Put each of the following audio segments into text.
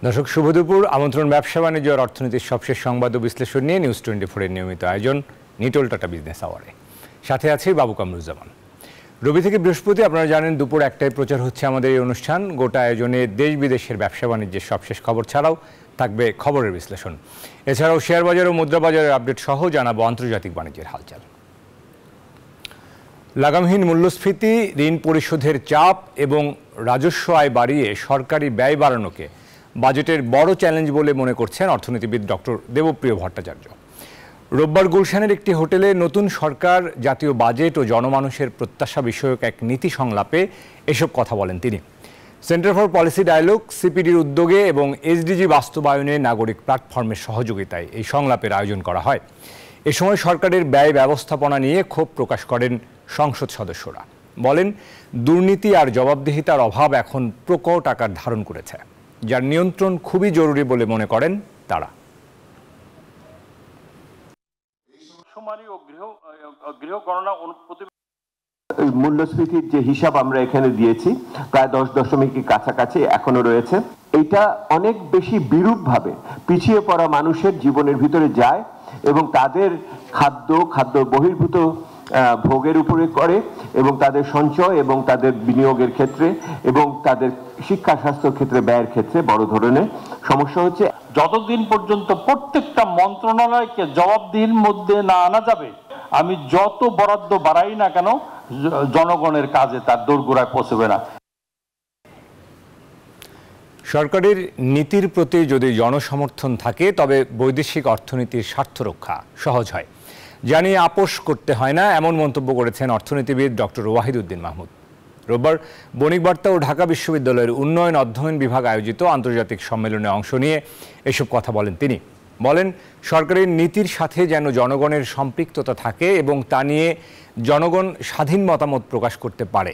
দর্শক শুভ দুপুর। আমন্ত্রণ ব্যবসা বাণিজ্য আর অর্থনীতির সবশেষ সংবাদ ও বিশ্লেষণ নিয়ে নিউজ 24 এর নিয়মিত আয়োজন নিটোল টাটা বিজনেস আওয়ারে। সাথে আছে বাবু কামরুজ্জামান। রবি থেকে বৃহস্পতি আপনারা জানেন দুপুর 1টায় প্রচার হচ্ছে আমাদের এই অনুষ্ঠান। গোটা আয়োজনে দেশ বিদেশের ব্যবসা বাণিজ্যের সবশেষ খবর ছাড়াও থাকবে খবরের বিশ্লেষণ। এছাড়াও শেয়ার বাজার ও মুদ্রা বাজারের আপডেট সহ জানাবো আন্তর্জাতিক বাণিজ্যের হালচাল। লাগামহীন মূল্যস্ফীতি, ঋণ পরিশোধের চাপ এবং রাজস্ব আয় বাড়িয়ে সরকারি ব্যয় বাড়ানোকে বাজেটের বড় চ্যালেঞ্জ বলে মনে করছেন অর্থনীতিবিদ ডক্টর দেবপ্রিয় ভট্টাচার্য। রোববার গুলশানের একটি হোটেলে নতুন সরকার, জাতীয় বাজেট ও জনমানুষের প্রত্যাশা বিষয়ক এক নীতি সংলাপে এসব কথা বলেন তিনি। সেন্টার ফর পলিসি ডায়ালগ, সিপিডির উদ্যোগে এবং এসডিজি বাস্তবায়নে নাগরিক প্ল্যাটফর্মের সহযোগিতায় এই সংলাপের আয়োজন করা হয়। এ সময় সরকারের ব্যয় ব্যবস্থাপনা নিয়ে ক্ষোভ প্রকাশ করেন সংসদ সদস্যরা। বলেন, দুর্নীতি আর জবাবদিহিতার অভাব এখন প্রকট আকার ধারণ করেছে, যার নিয়ন্ত্রণ খুবই জরুরি বলে মনে করেন তারা। মূল্যস্ফীতির যে হিসাব আমরা এখানে দিয়েছি প্রায় 10.0 কাছাকাছি এখনো রয়েছে। এটা অনেক বেশি বিরূপভাবে পিছিয়ে পড়া মানুষের জীবনের ভিতরে যায় এবং তাদের খাদ্য বহির্ভূত ভোগের উপরে করে এবং তাদের সঞ্চয় এবং তাদের বিনিয়োগের ক্ষেত্রে এবং তাদের শিক্ষা স্বাস্থ্য ক্ষেত্রে ব্যয়ের ক্ষেত্রে বড় ধরনের সমস্যা হচ্ছে। যতদিন পর্যন্ত প্রত্যেকটা মন্ত্রণালয়কে জবাবদিহির মধ্যে না আনা যাবে, আমি যত বরাদ্দ বাড়াই না কেন জনগণের কাজে তার দোরগোড়ায় পৌঁছবে না। সরকারের নীতির প্রতি যদি জনসমর্থন থাকে তবে বৈদেশিক অর্থনীতির স্বার্থ রক্ষা সহজ হয়, জানিয়ে আপোষ করতে হয় না, এমন মন্তব্য করেছেন অর্থনীতিবিদ ডক্টর ওয়াহিদুদ্দিন মাহমুদ। রোববার বণিক বার্তা ও ঢাকা বিশ্ববিদ্যালয়ের উন্নয়ন অধ্যয়ন বিভাগ আয়োজিত আন্তর্জাতিক সম্মেলনে অংশ নিয়ে এসব কথা বলেন তিনি। বলেন, সরকারের নীতির সাথে যেন জনগণের সম্পৃক্ততা থাকে এবং তা নিয়ে জনগণ স্বাধীন মতামত প্রকাশ করতে পারে,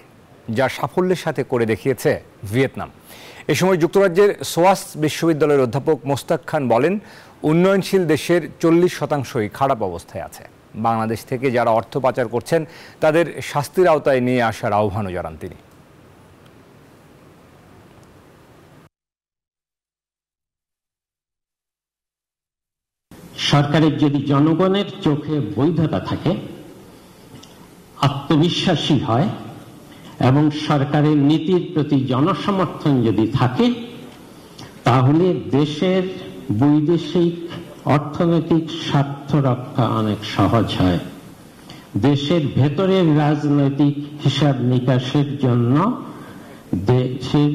যা সাফল্যের সাথে করে দেখিয়েছে ভিয়েতনাম। এ সময় যুক্তরাজ্যের সোয়াস বিশ্ববিদ্যালয়ের অধ্যাপক মোস্তাক খান বলেন, উন্নয়নশীল দেশের 40%ই খারাপ অবস্থায় আছে। বাংলাদেশ থেকে যারা অর্থ পাচার করছেন তাদের শাস্তির আওতায় নিয়ে আসার আহ্বানও জানান তিনি। সরকারের যদি জনগণের চোখে বৈধতা থাকে, আত্মবিশ্বাসী হয় এবং সরকারের নীতির প্রতি জনসমর্থন যদি থাকে, তাহলে দেশের বৈদেশিক অর্থনৈতিক স্বার্থ রক্ষা অনেক সহজ হয়। দেশের ভেতরের রাজনৈতিক হিসাব নিকাশের জন্য দেশের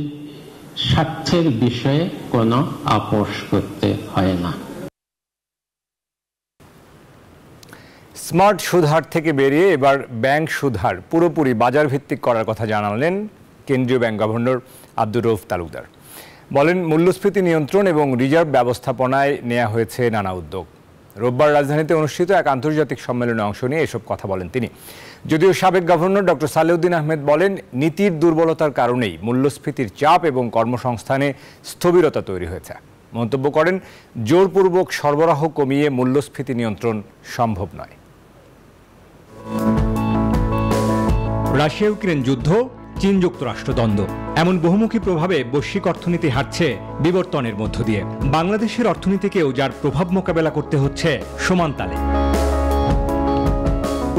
স্বার্থের বিষয়ে কোনো আপোষ করতে হয় না। স্মার্ট সুদহার থেকে বেরিয়ে এবার ব্যাংক সুদহার পুরোপুরি বাজার ভিত্তিক করার কথা জানালেন কেন্দ্রীয় ব্যাংক গভর্নর আব্দুর রউফ তালুকদার। বলেন, মূল্যস্ফীতি নিয়ন্ত্রণ এবং রিজার্ভ ব্যবস্থাপনায় নেওয়া হয়েছে নানা উদ্যোগ। রোববার রাজধানীতে অনুষ্ঠিত এক আন্তর্জাতিক সম্মেলনে অংশ নিয়ে এসব কথা বলেন তিনি। যদিও সাবেক গভর্নর ডক্টর সালেউদ্দিন আহমেদ বলেন, নীতির দুর্বলতার কারণেই মূল্যস্ফীতির চাপ এবং কর্মসংস্থানে স্থবিরতা তৈরি হয়েছে। মন্তব্য করেন, জোরপূর্বক সরবরাহ কমিয়ে মূল্যস্ফীতি নিয়ন্ত্রণ সম্ভব নয়। রাশিয়া ইউক্রেন যুদ্ধ, চীন যুক্তরাষ্ট্র দ্বন্দ্ব, এমন বহুমুখী প্রভাবে বৈশ্বিক অর্থনীতি হাঁটছে বিবর্তনের মধ্য দিয়ে। বাংলাদেশের অর্থনীতিকেও যার প্রভাব মোকাবেলা করতে হচ্ছে সমান তালে।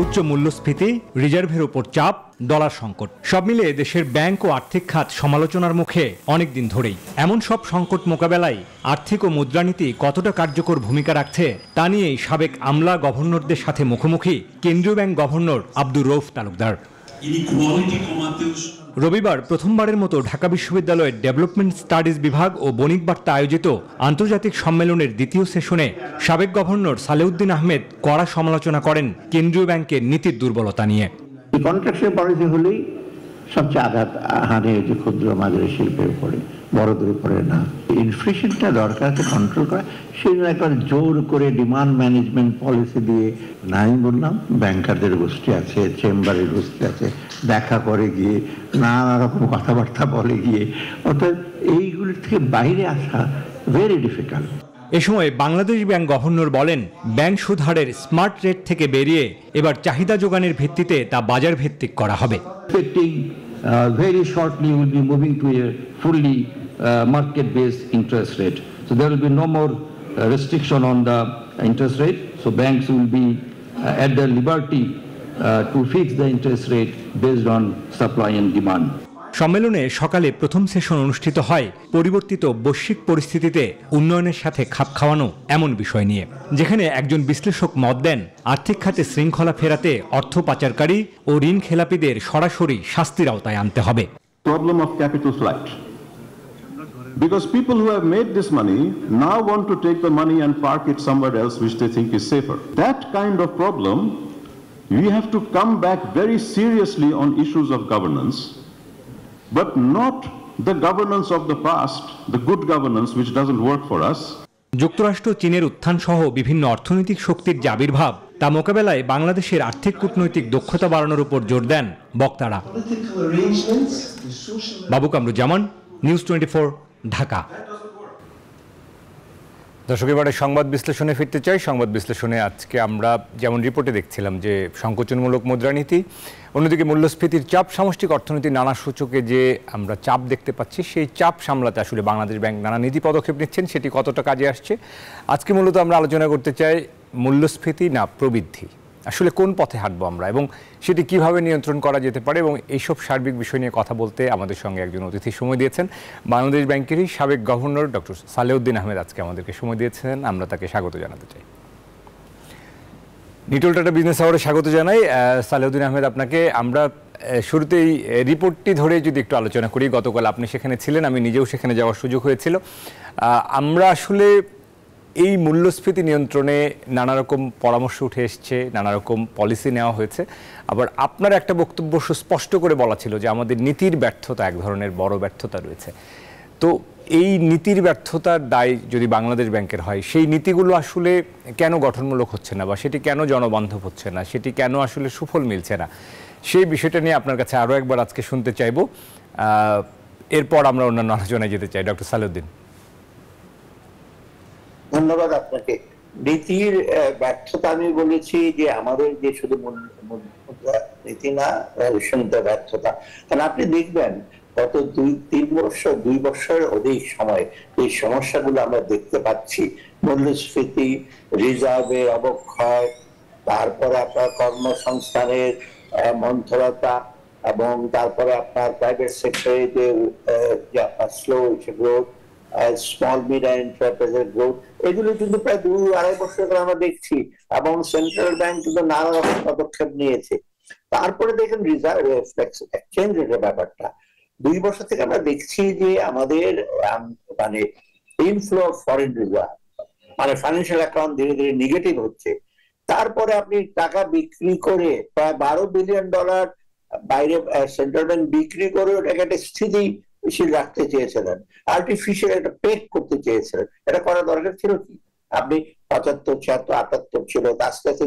উচ্চ মূল্যস্ফীতি, রিজার্ভের উপর চাপ, ডলার সংকট, সব মিলিয়ে দেশের ব্যাংক ও আর্থিক খাত সমালোচনার মুখে অনেকদিন ধরেই। এমন সব সংকট মোকাবেলায় আর্থিক ও মুদ্রানীতি কতটা কার্যকর ভূমিকা রাখছে তা নিয়েই সাবেক আমলা গভর্নরদের সাথে মুখোমুখি কেন্দ্রীয় ব্যাংক গভর্নর আব্দুর রউফ তালুকদার। রবিবার প্রথমবারের মতো ঢাকা বিশ্ববিদ্যালয়ের ডেভেলপমেন্ট স্টাডিজ বিভাগ ও বণিক বার্তা আয়োজিত আন্তর্জাতিক সম্মেলনের দ্বিতীয় সেশনে সাবেক গভর্নর সালেউদ্দিন আহমেদ কড়া সমালোচনা করেন কেন্দ্রীয় ব্যাংকের নীতির দুর্বলতা নিয়ে। কন্ট্রাকশন পলিসি হলেই সবচেয়ে আঘাত হানে যে ক্ষুদ্র মাঝারি শিল্পের উপরে, বড়দের উপরে না। ইনফ্লেশনটা দরকার কন্ট্রোল করা, সেই জন্য একবার জোর করে ডিমান্ড ম্যানেজমেন্ট পলিসি দিয়ে। না, আমি বললাম ব্যাংকারদের গোষ্ঠী আছে, চেম্বারের গোষ্ঠী আছে, দেখা করে গিয়ে নানা রকম কথাবার্তা বলে গিয়ে, অর্থাৎ এইগুলির থেকে বাইরে আসা ভেরি ডিফিকাল্ট। এ সময় বাংলাদেশ ব্যাংক গভর্নর বলেন, ব্যাংক সুদহারের স্মার্ট রেট থেকে বেরিয়ে এবার চাহিদা যোগানের ভিত্তিতে তা বাজার ভিত্তিক করা হবে। Very shortly we will be moving to a fully market-based interest rate. So there will be no more restriction on the interest rate. So banks will be at their liberty to fix the interest rate based on supply and demand. সম্মেলনে সকালে প্রথম session অনুষ্ঠিত হয় পরিবর্তিত বৈশ্বিক পরিস্থিতিতে উন্নয়নের সাথে খাপ খাওয়ানো এমন বিষয় নিয়ে, যেখানে একজন বিশ্লেষক মত দেন আর্থিক খাতে শৃঙ্খলা ফেরাতে অর্থ পাচারকারী ও ঋণ খেলাপিদের সরাসরি শাস্তির আওতায় আনতে হবে। Problem of capital flight. Because people who have made this money now want to take the money and park it somewhere else which they think is safer. That kind of problem, we have to come back very seriously on issues of governance, but not the governance of the past, the good governance which doesn't work for us. যুক্তরাষ্ট্র চীনের উত্থান সহ বিভিন্ন অর্থনৈতিক শক্তির যে আবির্ভাব তা মোকাবেলায় বাংলাদেশের আর্থিক কূটনৈতিক দক্ষতা বাড়ানোর উপর জোর দেন বক্তারা। বাবু কামরুজ্জামান, নিউজ 24, ঢাকা। দর্শক, এবারে সংবাদ বিশ্লেষণে ফিরতে চাই। সংবাদ বিশ্লেষণে আজকে আমরা যেমন রিপোর্টে দেখছিলাম যে সংকোচনমূলক মুদ্রানীতি, অন্যদিকে মূল্যস্ফীতির চাপ, সামষ্টিক অর্থনীতির নানা সূচকে যে আমরা চাপ দেখতে পাচ্ছি, সেই চাপ সামলাতে আসলে বাংলাদেশ ব্যাংক নানা নীতি পদক্ষেপ নিচ্ছেন, সেটি কতটা কাজে আসছে আজকে মূলত আমরা আলোচনা করতে চাই। মূল্যস্ফীতি না প্রবৃদ্ধি, আসলে কোন পথে হাঁটবো আমরা এবং সেটি কিভাবে নিয়ন্ত্রণ করা যেতে পারে, এবং এইসব সার্বিক বিষয় নিয়ে কথা বলতে আমাদের সঙ্গে একজন অতিথি সময় দিয়েছেন। বাংলাদেশ ব্যাংকেরই সাবেক গভর্নর ডক্টর সালেউদ্দিন আহমেদ আজকে আমাদেরকে সময় দিয়েছেন, আমরা তাকে স্বাগত জানাতে চাই। নিটল টাটা বিজনেস আওয়ারে স্বাগত জানাই। সালেউদ্দিন আহমেদ, আপনাকে আমরা শুরুতেই রিপোর্টটি ধরে যদি একটু আলোচনা করি, গতকাল আপনি সেখানে ছিলেন, আমি নিজেও সেখানে যাওয়ার সুযোগ হয়েছিল। আমরা আসলে এই মূল্যস্ফীতি নিয়ন্ত্রণে নানা রকম পরামর্শ উঠে এসছে, নানা রকম পলিসি নেওয়া হয়েছে, আবার আপনার একটা বক্তব্য সুস্পষ্ট করে বলা ছিল যে আমাদের নীতির ব্যর্থতা, এক ধরনের বড় ব্যর্থতা রয়েছে। তো এই নীতির ব্যর্থতার দায় যদি বাংলাদেশ ব্যাংকের হয়, সেই নীতিগুলো আসলে কেন গঠনমূলক হচ্ছে না, বা সেটি কেন জনবান্ধব হচ্ছে না, সেটি কেন আসলে সুফল মিলছে না, সেই বিষয়টা নিয়ে আপনার কাছে আরও একবার আজকে শুনতে চাইব। এরপর আমরা অন্যান্য আলোচনায় যেতে চাই। ডক্টর সালেউদ্দিন। ধন্যবাদ আপনাকে। নীতির ব্যর্থতা আমি বলেছি যে আমাদের যে শুধু নীতি না, শুনতে ব্যর্থতা। কারণ আপনি দেখবেন গত 2 বছরের অধিক সময় এই সমস্যাগুলো আমরা দেখতে পাচ্ছি। মূল্যস্ফীতি, রিজার্ভে অবক্ষয়, তারপরে আপনার কর্মসংস্থানের মন্থরতা, এবং তারপরে আপনার প্রাইভেট সেক্টরে যে আপনার স্লো গ্রোথ, স্মল মিড এন্টারপ্রাইজের গ্রোথ, এগুলো কিন্তু প্রায় 2-2.5 বছর ধরে আমরা দেখছি, এবং সেন্ট্রাল ব্যাংক কিন্তু নানা রকম পদক্ষেপ নিয়েছে। তারপরে দেখেন রিজার্ভ এক্সচেঞ্জ রেটের ব্যাপারটা 2 বছর থেকে আমরা দেখছি যে আমাদের মানে ইনফ্লো অফ ফরেন রিজার্ভ, মানে ফাইন্যান্সিয়াল অ্যাকাউন্ট ধীরে ধীরে নেগেটিভ হচ্ছে। তারপরে আপনি টাকা বিক্রি করে প্রায় $12 বিলিয়ন বাইরে সেন্ট্রাল ব্যাংক বিক্রি করে ওটাকে একটা স্থিতিশীল রাখতে চেয়েছিলেন, আর্টিফিশিয়াল একটা পেক করতে চেয়েছিলেন। এটা করা দরকার ছিল কি? আপনি 75, 76, 78 ছিল, আস্তে আস্তে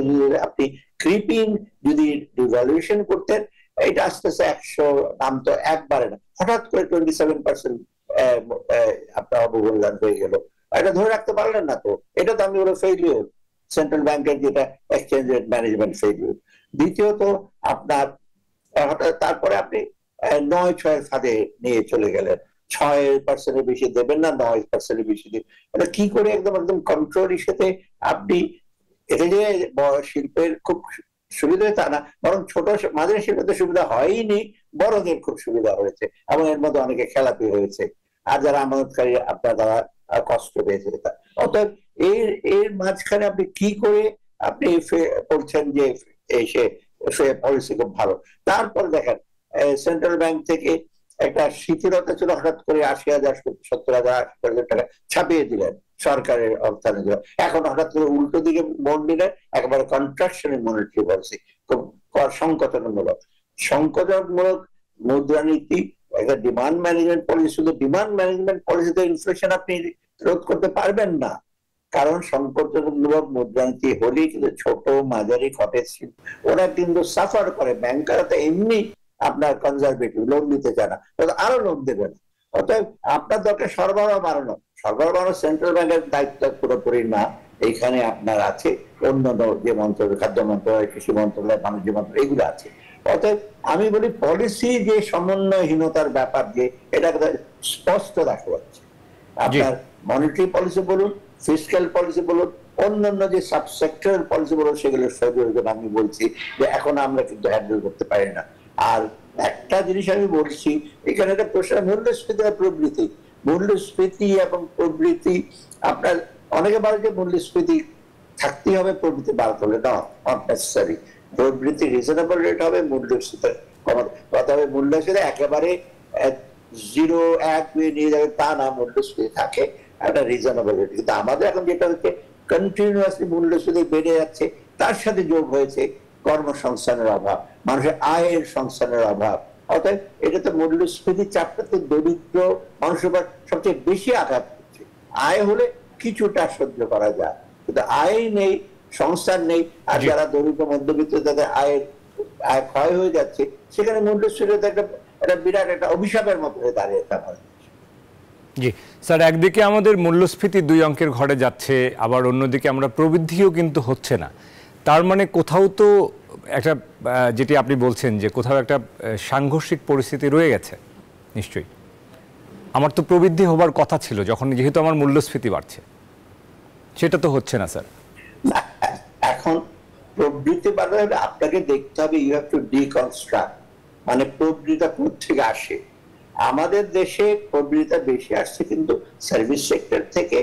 আপনি ক্রিপিং যদি ডিভ্যালুয়েশন করতেন, এটা আস্তে আস্তে 100 নামতো, একবারে না, হঠাৎ করে 27% আপনার অবমূল্যায়ন হয়ে গেল। এটা ধরে রাখতে পারলেন না, তো এটা তো আমি বলে ফেইলিওর, সেন্ট্রাল ব্যাংকের যেটা এক্সচেঞ্জ রেট ম্যানেজমেন্ট ফেইলিওর। দ্বিতীয়ত আপনার হঠাৎ তারপরে আপনি 9-6 ফাঁদে নিয়ে চলে গেলেন, 6% বেশি দেবেন না, 9% বেশি দেবেন। এটা কি করে একদম কন্ট্রোল সাথে আপনি, এটা যে শিল্পের খুব সুবিধা তা না, বরং ছোট মাঝারি শিল্পের সুবিধা হয়নি, বড়দের খুব সুবিধা হয়েছে, এবং এর মধ্যে অনেকে খেলাপি হয়েছে, আর যারা আমানতকারী আপনার দ্বারা কষ্ট পেয়েছে। অতএব এর মাঝখানে আপনি কি করে আপনি বলছেন যে সে পলিসি খুব ভালো। তারপর দেখেন সেন্ট্রাল ব্যাংক থেকে একটা শিথিলতা ছিল, হঠাৎ করে 80,000, 70,000, 80,000 টাকা ছাপিয়ে দিলেন সরকারের অর্থায়নে। এখন হঠাৎ করে উল্টো দিকে মন দিলেন, একেবারে কন্ট্রাকশনের মনিটারি পলিসি, খুব সংকটমূলক মুদ্রানীতি, একটা ডিমান্ড ম্যানেজমেন্ট পলিসি। শুধু ডিমান্ড ম্যানেজমেন্ট পলিসিতে ইনফ্লেশন আপনি রোধ করতে পারবেন না, কারণ সংকটমূলক মুদ্রানীতি হলেই কিন্তু ছোট মাঝারি কটেজ শিল্প ওরা কিন্তু সাফার করে। ব্যাংকাররা তো এমনি আপনার কনজারভেটিভ, লোন দিতে চায় না, আরো লোন দেবে না। অতএব আপনার দরকার সরবরাহ বাড়ানো। সরবরাহ বাড়ানো সেন্ট্রাল ব্যাংকের দায়িত্ব পুরোপুরি না, এইখানে আপনার আছে অন্যান্য যে মন্ত্রণালয়, খাদ্য মন্ত্রণালয়, কৃষি মন্ত্রণালয়, বাণিজ্য মন্ত্রণালয়, এগুলো আছে। অতএব আমি বলি পলিসি যে সমন্বয়হীনতার ব্যাপার, যে এটা স্পষ্ট দেখা যাচ্ছে। আপনার মনিটারি পলিসি বলুন, ফিসক্যাল পলিসি বলুন, অন্যান্য যে সাবসেক্টরাল পলিসি বলুন, সেগুলো সহযোগিতা আমি বলছি যে এখন আমরা কিন্তু হ্যান্ডেল করতে পারি না। আর একটা জিনিস আমি বলছি, এখানে একটা প্রশ্ন, মূল্যস্ফীতি আর প্রবৃদ্ধি। মূল্যস্ফীতি এবং প্রবৃদ্ধি, আপনার অনেকে বলে যে মূল্যস্ফীতি থাকতেই হবে, প্রবৃদ্ধি বাড়াতে হবে, না, নট নেসেসারি। প্রবৃদ্ধি রিজনেবল রেট হবে, মূল্যস্ফীতি কমাতে হবে। মূল্যস্ফীতি একেবারে 0-1 নিয়ে যাবে তা না, মূল্যস্ফীতি থাকে একটা রিজনেবল রেট। কিন্তু আমাদের এখন যেটা হচ্ছে, কন্টিনিউয়াসলি মূল্যস্ফীতি বেড়ে যাচ্ছে, তার সাথে যোগ হয়েছে কর্মসংস্থানের অভাব, মানুষের আয়ের সংস্থানের অভাব। অর্থাৎ এটা তো মূল্যস্ফীতির চাপটা তো দরিদ্র মানুষের উপর সবচেয়ে বেশি আঘাত করছে। আয় হলে কিছুটা সহ্য করা যায়, কিন্তু আয় নেই, সংস্থান নেই, আর যারা দরিদ্র মধ্যবিত্ত তাদের আয় ক্ষয় হয়ে যাচ্ছে, সেখানে মূল্যস্ফীতি একটা বিরাট একটা অভিশাপের মতো হয়ে দাঁড়িয়ে থাকে। জি স্যার, একদিকে আমাদের মূল্যস্ফীতি 2 অঙ্কের ঘরে যাচ্ছে, আবার অন্যদিকে আমরা প্রবৃদ্ধিও কিন্তু হচ্ছে না। তার মানে কোথাও তো একটা, যেটি আপনি বলছেন যে কোথাও একটা সাংঘর্ষিক পরিস্থিতি রয়ে গেছে নিশ্চয়ই। আমার তো প্রবৃদ্ধি হবার কথা ছিল, যখন যেহেতু আমার মূল্যস্ফীতি বাড়ছে, সেটা তো হচ্ছে না স্যার। এখন প্রবৃদ্ধি বাড়বে, আপনাকে দেখতে হবে, ইউ হ্যাভ টু ডিকনস্ট্রাক্ট, মানে প্রবৃদ্ধিটা কোথেকে আসে। আমাদের দেশে প্রবৃদ্ধিটা বেশি আসছে কিন্তু সার্ভিস সেক্টর থেকে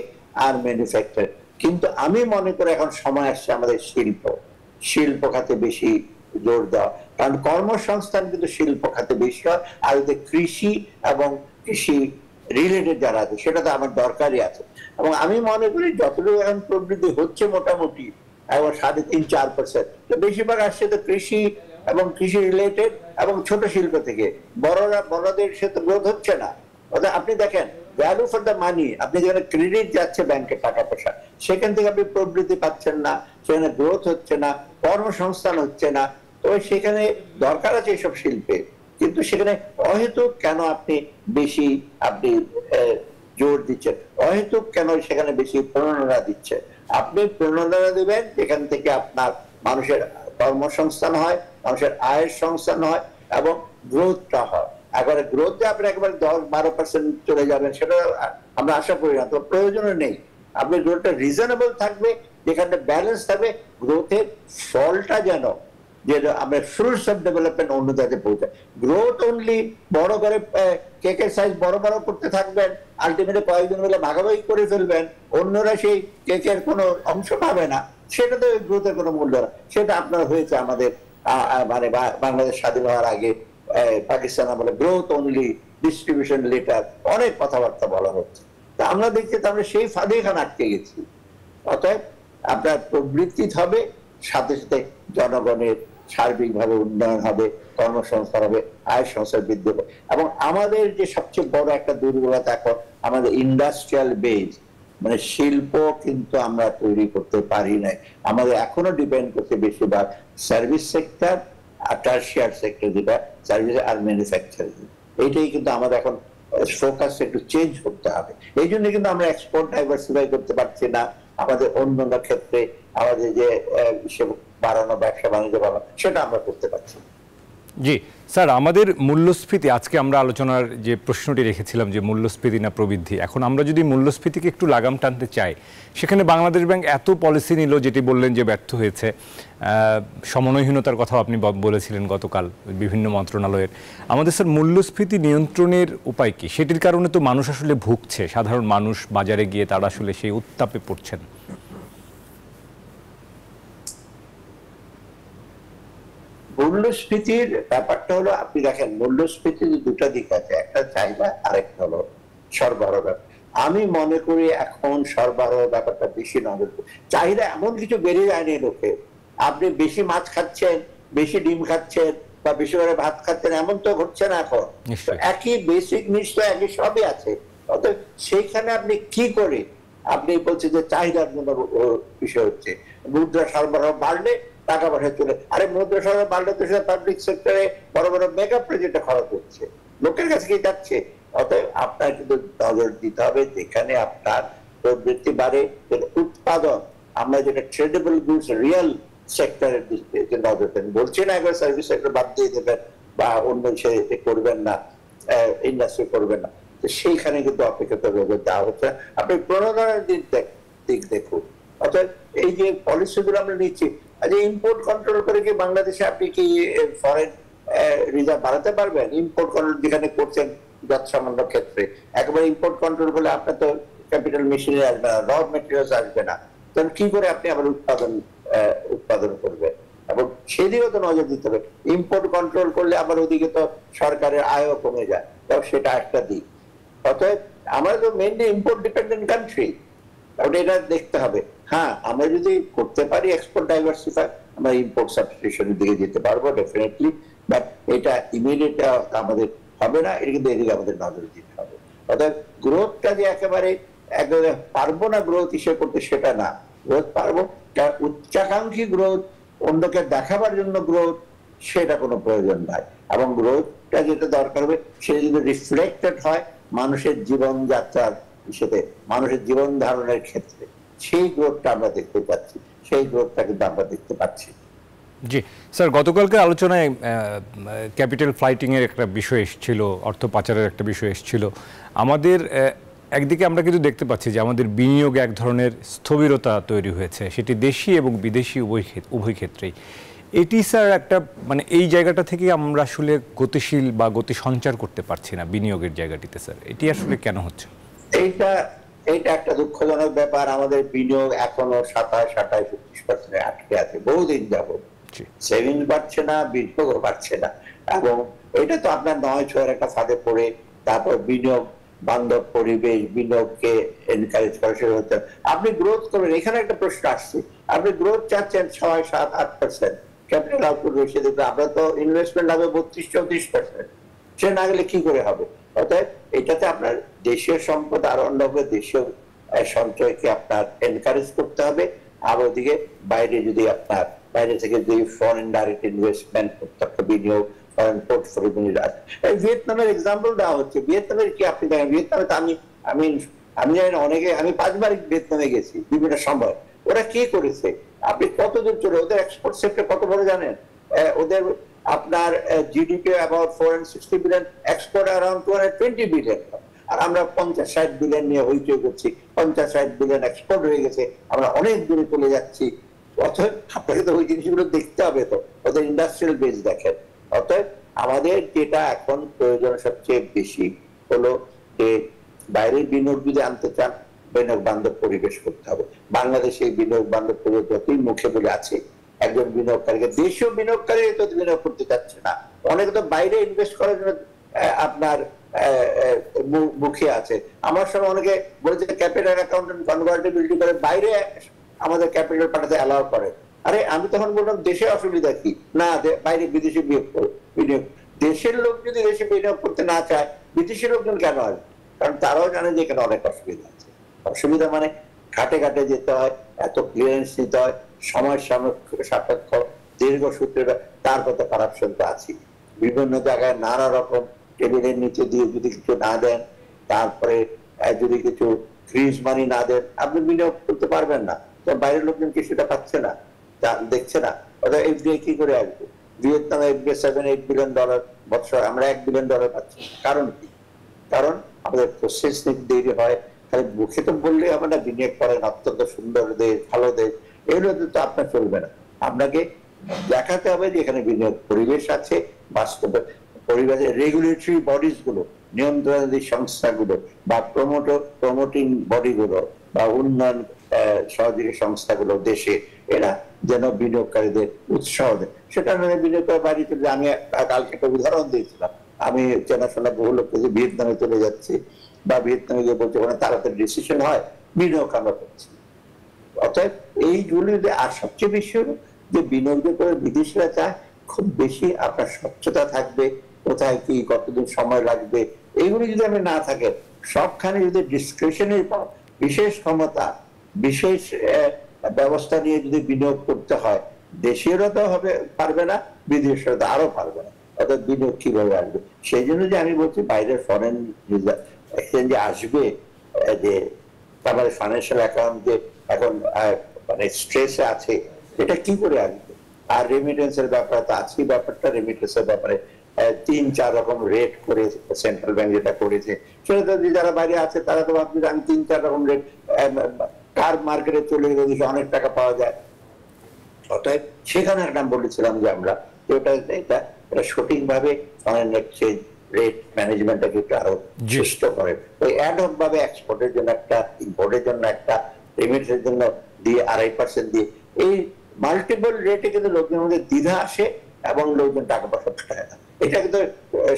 আর ম্যানুফ্যাকচার। কিন্তু আমি মনে করি এখন সময় আসছে আমাদের শিল্প খাতে বেশি জোর দেওয়া, কারণ কর্মসংস্থান কিন্তু শিল্প খাতে বেশি হয়। আর কৃষি এবং কৃষি রিলেটেড যারা আছে, সেটা তো আমার দরকারই আছে। এবং আমি মনে করি যতটুকু এখন প্রবৃদ্ধি হচ্ছে মোটামুটি এখন 3.5-4%, তো বেশিরভাগ আসছে তো কৃষি এবং কৃষি রিলেটেড এবং ছোট শিল্প থেকে। বড়দের সাথে গ্রোথ হচ্ছে না। অর্থাৎ আপনি দেখেন ভ্যালু ফর দ্য মানি, আপনি যেখানে ক্রেডিট যাচ্ছে ব্যাংকে টাকা পয়সা, সেখান থেকে আপনি প্রবৃদ্ধি পাচ্ছেন না, সেখানে গ্রোথ হচ্ছে না, কর্মসংস্থান হচ্ছে না। তো সেখানে দরকার আছে এইসব শিল্পে, কিন্তু সেখানে অহেতুক কেন আপনি বেশি জোর দিচ্ছেন, অহেতুক কেন সেখানে বেশি প্রণোদনা দিচ্ছে। আপনি প্রণোদনা দিবেন যেখান থেকে আপনার মানুষের কর্মসংস্থান হয়, মানুষের আয়ের সংস্থান হয় এবং গ্রোথটা হয়। একবারে গ্রোথ যে আপনি একেবারে 10-12% চলে যাবেন, সেটা আমরা আশা করি না, তো প্রয়োজনও নেই। আপনি গ্রোথটা রিজনেবল থাকবে, যেখানে ব্যালেন্স থাকবে, গ্রোথের ফলটা যেন আমরা ফ্রুটস অফ ডেভেলপমেন্ট অন্য জায়গায় পৌঁছায়। গ্রোথ অনলি বড় করে কেকের সাইজ বড় করতে থাকবেন, আলটিমেটলি কয়েকজন মিলে ভাগাভাগি করে ফেলবেন, অন্যরা সেই কেকের কোনো অংশ পাবে না, সেটা তো গ্রোথের কোনো মূল্য না। সেটা আপনার হয়েছে আমাদের মানে বাংলাদেশ স্বাধীন হওয়ার আগে, পাকিস্তান আমলে গ্রোথ অনলি, ডিস্ট্রিবিউশন লেটার, অনেক কথাবার্তা বলা হচ্ছে। তা আমরা দেখছি আমরা সেই ফাঁদে এখানে আটকে গেছি। অতএব আপনার প্রবৃদ্ধি হবে, সাথে সাথে জনগণের সার্বিকভাবে উন্নয়ন হবে, কর্মসংস্থান হবে, আয় সংস্থান বৃদ্ধি হবে। এবং আমাদের যে সবচেয়ে বড় একটা দুর্বলতা এখন, আমাদের ইন্ডাস্ট্রিয়াল বেজ, মানে শিল্প কিন্তু আমরা তৈরি করতে পারি নাই। আমাদের এখনো ডিপেন্ড করছে বেশিরভাগ সার্ভিস সেক্টর আর টারশিয়ারি সেক্টর, যেটা সার্ভিস আর ম্যানুফ্যাকচারিং। এইটাই কিন্তু আমাদের এখন ফোকাস একটু চেঞ্জ করতে হবে। এই জন্য কিন্তু আমরা এক্সপোর্ট ডাইভার্সিফাই করতে পারছি না। আমাদের অন্যান্য ক্ষেত্রে আমাদের যে বাড়ানো, ব্যবসা বাণিজ্য বাড়ানো, সেটা আমরা করতে পারছি। জি স্যার, আমাদের মূল্যস্ফীতি, আজকে আমরা আলোচনার যে প্রশ্নটি রেখেছিলাম যে মূল্যস্ফীতি না প্রবৃদ্ধি, এখন আমরা যদি মূল্যস্ফীতিকে একটু লাগাম টানতে চাই, সেখানে বাংলাদেশ ব্যাংক এত পলিসি নিল, যেটি বললেন যে ব্যর্থ হয়েছে। সমন্বয়হীনতার কথাও আপনি বলেছিলেন গতকাল বিভিন্ন মন্ত্রণালয়ের। আমাদের স্যার মূল্যস্ফীতি নিয়ন্ত্রণের উপায় কি? সেটির কারণে তো মানুষ আসলে ভুগছে, সাধারণ মানুষ বাজারে গিয়ে তারা আসলে সেই উত্তাপে পড়ছেন। মূল্যস্ফীতির ব্যাপারটা হলো, আপনি দেখেন মূল্যস্ফীতির দুটা দিক আছে, একটা চাহিদা, আরেকটা হলো সরবরাহ ব্যাপার। আমি মনে করি এখন সরবরাহ ব্যাপারটা বেশি নজর। চাহিদা এমন কিছু বেড়ে যায়নি লোকে, আপনি বেশি মাছ খাচ্ছেন, বেশি ডিম খাচ্ছেন বা বেশি করে ভাত খাচ্ছেন, এমন তো ঘটছে না এখন। একই বেসিক জিনিস তো একই সবই আছে। অতএব সেইখানে আপনি কি করে, আপনি বলছেন যে চাহিদার জন্য বিষয় হচ্ছে, মুদ্রা সরবরাহ বাড়লে টাকা পয়সা চলে, আরে মুদ্রা সরবরাহ বাড়লে তো সেটা পাবলিক সেক্টরে বড় বড় মেগা প্রজেক্টে খরচ হচ্ছে, লোকের কাছে কি যাচ্ছে। অতএব আপনার কিন্তু নজর দিতে হবে যেখানে আপনার প্রবৃত্তি বাড়ে, উৎপাদন, আমরা যেটা ট্রেডেবল গুডস, রিয়েল সেক্টরের দিকে নজর দেন। বলছি না একবার সার্ভিস সেক্টর বাদ দিয়ে দেবেন বা অন্য করবেন না, ইন্ডাস্ট্রি করবেন না, তো সেইখানে কিন্তু অপেক্ষিত দেওয়া হচ্ছে। আপনি প্রণোদনার দিক দেখুন, অর্থাৎ এই যে পলিসিগুলো আমরা নিচ্ছি, ইম্পোর্ট কন্ট্রোল করে কি বাংলাদেশে আপনি কি ফরেন রিজার্ভ বাড়াতে পারবেন? ইম্পোর্ট কন্ট্রোল যেখানে করছেন যৎসামান্য ক্ষেত্রে, একবার ইম্পোর্ট কন্ট্রোল করলে আপনার তো ক্যাপিটাল মেশিনারি আসবে না, র মেটেরিয়ালস আসবে না, তাহলে কি করে আপনি আবার উৎপাদন করবেন? এবং সেদিকেও তো নজর দিতে হবে। ইম্পোর্ট কন্ট্রোল করলে আবার ওদিকে তো সরকারের আয়ও কমে যায়, তাও সেটা একটা দিক। অতএব আমরা তো মেইনলি ইম্পোর্ট ডিপেন্ডেন্ট কান্ট্রি, এটা দেখতে হবে। হ্যাঁ, আমরা যদি করতে পারি এক্সপোর্ট ডাইভার্সিফাই, আমরা ইম্পোর্ট সাবস্টিটিউশনের দিকে যেতে পারবো ডেফিনেটলি, বাট এটা ইমিডিয়েট আমাদের হবে না, এটা কিন্তু এদিকে আমাদের নজর দিতে হবে। অর্থাৎ গ্রোথটা যে একেবারে পারবো না গ্রোথ হিসেবে করতে, সেটা না। গ্রোথ পারবো, উচ্চাকাঙ্ক্ষী গ্রোথ, অন্যকে দেখাবার জন্য গ্রোথ, সেটা কোনো প্রয়োজন নাই। এবং গ্রোথটা যেটা দরকার হবে সেটা যদি রিফ্লেক্টেড হয় মানুষের জীবনযাত্রার সাথে, মানুষের জীবন ধারণের ক্ষেত্রে, সেই গ্রোথটা আমরা দেখতে পাচ্ছি, সেই গ্রোথটা কিন্তু আমরা দেখতে পাচ্ছি। জি স্যার, গতকালকে আলোচনায় ক্যাপিটাল ফ্লাইটিং এর একটা বিষয় এসেছিল, অর্থ পাচারের একটা বিষয় এসেছিল। আমাদের একদিকে আমরা কিন্তু দেখতে পাচ্ছি যে আমাদের বিনিয়োগে এক ধরনের স্থবিরতা তৈরি হয়েছে, সেটি দেশি এবং বিদেশি উভয় ক্ষেত্রেই। এটি স্যার একটা মানে এই জায়গাটা থেকে আমরা আসলে গতিশীল বা গতি সঞ্চার করতে পারছি না বিনিয়োগের জায়গাটিতে স্যার, এটি আসলে কেন হচ্ছে? এইটা একটা দুঃখজনক ব্যাপার। আমাদের বিনিয়োগ এখনো 27-28-29% আটকে আছে বহুদিন যাবত। সেভিংস বাড়ছে না, বিনিয়োগও বাড়ছে না। এবং এটা তো আপনার 9-6 একটা ফাঁদে পড়ে তারপর বিনিয়োগ বান্ধব পরিবেশ, বিনিয়োগকে এনকারেজ করা শুরু হচ্ছে। আপনি গ্রোথ করবেন, এখানে একটা প্রশ্ন আসছে, আপনি গ্রোথ চাচ্ছেন 6-7-8%, ক্যাপিটাল আউটপুট বেশি দেবে, আমরা তো ইনভেস্টমেন্ট হবে 32-34%, সে না গেলে কি করে হবে? অর্থাৎ এটাতে আপনার দেশীয় সম্পদ আরোহণ হবে, দেশীয় সঞ্চয়কে আপনার এনকারেজ করতে হবে। আর ওদিকে বাইরে যদি আপনার বাইরে থেকে যদি ফরেন ডাইরেক্ট ইনভেস্টমেন্ট, প্রত্যক্ষ বিনিয়োগ, ফরেন পোর্টফোলিও বিনিয়োগ। ভিয়েতনামের এক্সাম্পল দেওয়া হচ্ছে। ভিয়েতনামের কি আপনি দেখেন, ভিয়েতনামে তো আমি জানি না, অনেকে, আমি 5 বার ভিয়েতনামে গেছি বিভিন্ন সময়। ওরা কি করেছে, আপনি কতদূর চলে, ওদের এক্সপোর্ট সেক্টর কত বড় জানেন? ওদের আপনার GDP about 460 billion, export around 220 billion. আর আমরা 50-60 বিলিয়ন নিয়ে হইচই করছি, 50-60 বিলিয়ন এক্সপোর্ট হয়ে গেছে, আমরা অনেক দূরে চলে যাচ্ছি। অতএব আপনাকে তো ওই জিনিসগুলো দেখতে হবে, তো ওদের ইন্ডাস্ট্রিয়াল বেস দেখেন। অতএব আমাদের যেটা এখন প্রয়োজন সবচেয়ে বেশি হলো যে বাইরের বিনিয়োগ যদি আনতে চান, বিনিয়োগ বান্ধব পরিবেশ করতে হবে। বাংলাদেশে বিনিয়োগ বান্ধব পরিবেশ যতই মুখে বলে আছে, একজন বিনিয়োগকারীকে, দেশীয় বিনিয়োগকারী তো বিনিয়োগ করতে চাচ্ছে না, অনেকে তো বাইরে ইনভেস্ট করার জন্য আপনার মুখে আছে। আমার সঙ্গে অনেকে বলেছে ক্যাপিটাল অ্যাকাউন্টেন্ট কনভার্টিবিলিটি করে বাইরে আমাদের ক্যাপিটাল পাঠাতে অ্যালাউ করে। আরে আমি তখন বললাম দেশে অসুবিধা কি, না বাইরে বিদেশি বিনিয়োগ। দেশের লোক যদি দেশে বিনিয়োগ করতে না চায়, বিদেশি লোকজন কেন আসবে? কারণ তারাও জানে যে এখানে অনেক অসুবিধা আছে। অসুবিধা মানে ঘাটে ঘাটে যেতে হয়, এত ক্লিয়ারেন্স নিতে হয়, সময় সাপেক্ষ, দীর্ঘ সূত্রে, তার কত কারাপশন তো আছে। বিভিন্ন জায়গায় নানা রকম টেবিলের নিচে দিয়ে যদি কিছু না দেন, তারপরে যদি কিছু ফ্রিজ মানি না দেন, আপনি বিনিয়োগ করতে পারবেন না। তো বাইরের লোকজন কি সেটা পাচ্ছে না, দেখছে না? ওটা এফডিআই কি করে আসবে? ভিয়েতনামে এফডিআই $7-8 বিলিয়ন বছর, আমরা $1 বিলিয়ন পাচ্ছি। কারণ কি? কারণ আমাদের প্রসেস দেরি হয়। খালি মুখে তো বললে হবে না বিনিয়োগ করেন, অত্যন্ত সুন্দর দেশ, ভালো দেশ, এগুলো তো আপনার চলবে না। আপনাকে দেখাতে হবে যে এখানে বিনিয়োগ পরিবেশ আছে, বাস্তবে পরিবেশের রেগুলেটরি বডিজ গুলো, নিয়ন্ত্রণী সংস্থাগুলো বা প্রমোটিং বডিগুলো বা উন্নয়ন সহযোগী সংস্থাগুলো দেশে, এরা যেন বিনিয়োগকারীদের উৎসাহ দেয়। সেটা নয় বিনিয়োগ করে বাড়ি চলে। আমি কালকে একটা উদাহরণ দিয়েছিলাম, আমি চেনাশোনা বহু লোক ভিয়েতনামে চলে যাচ্ছি বা ভিয়েতনামে গিয়ে বলছে ওখানে তাড়াতাড়ি ডিসিশন হয়, বিনিয়োগ আমরা করছি। অতএব এইগুলি, আর সবচেয়ে বেশি হলো যে বিনিয়োগ করে বিদেশিরা চায় খুব বেশি আপনার স্বচ্ছতা থাকবে, কোথায় কি কতদিন সময় লাগবে, এইগুলি যদি আমি না থাকে, সবখানে যদি ডিসক্রিপশনের বিশেষ ক্ষমতা, বিশেষ ব্যবস্থা নিয়ে যদি বিনিয়োগ করতে হয়, দেশীয়রা তো হবে পারবে না, বিদেশিরা তো আরো পারবে না। অর্থাৎ বিনিয়োগ কিভাবে আসবে? সেই জন্য যে আমি বলছি বাইরের ফরেন এক্সচেঞ্জে আসবে, যে তারপরে ফাইন্যান্সিয়াল অ্যাকাউন্ট যে এখন মানে স্ট্রেসে আছে, এটা কি করে আসবে? আর রেমিটেন্সের ব্যাপারে তো আজকেই ব্যাপারটা, রেমিটেন্সের ব্যাপারে 3-4 রকম রেট করে সেন্ট্রাল ব্যাংক যেটা করেছে, সেটা তো যারা বাইরে আছে তারা তো ভাবছে আমি 3-4 রকম রেট, কার মার্কেটে চলে গেলে অনেক টাকা পাওয়া যায়। অতএব সেখানে একটা বলেছিলাম যে আমরা এটা সঠিকভাবে ফরেন এক্সচেঞ্জ রেট ম্যানেজমেন্টটাকে একটু আরো চেষ্ট করে, ওই অ্যাডহক ভাবে এক্সপোর্টের জন্য একটা, ইম্পোর্টের জন্য একটা, রেমিটেন্সের জন্য দিয়ে 2.5% দিয়ে, এই মাল্টিপল রেটে কিন্তু লোকজনের মধ্যে দ্বিধা আসে এবং লোকজন টাকা পয়সা পাঠায় না। এটা কিন্তু